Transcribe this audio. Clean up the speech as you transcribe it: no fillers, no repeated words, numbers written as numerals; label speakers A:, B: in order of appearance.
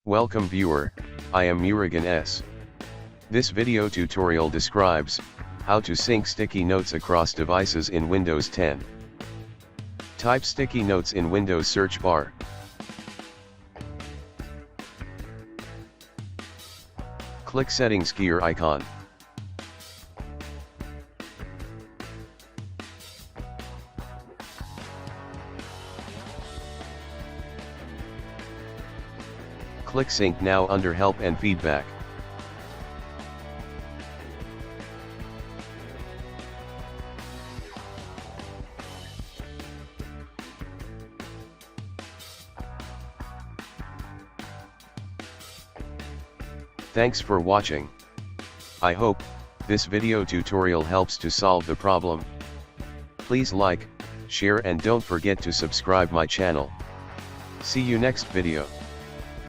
A: Welcome viewer, I am Murugan S. This video tutorial describes how to sync sticky notes across devices in Windows 10. Type sticky notes in Windows search bar. Click Settings gear icon. Click Sync Now under Help and Feedback. Thanks for watching. I hope this video tutorial helps to solve the problem. Please like, share and don't forget to subscribe my channel. See you next video.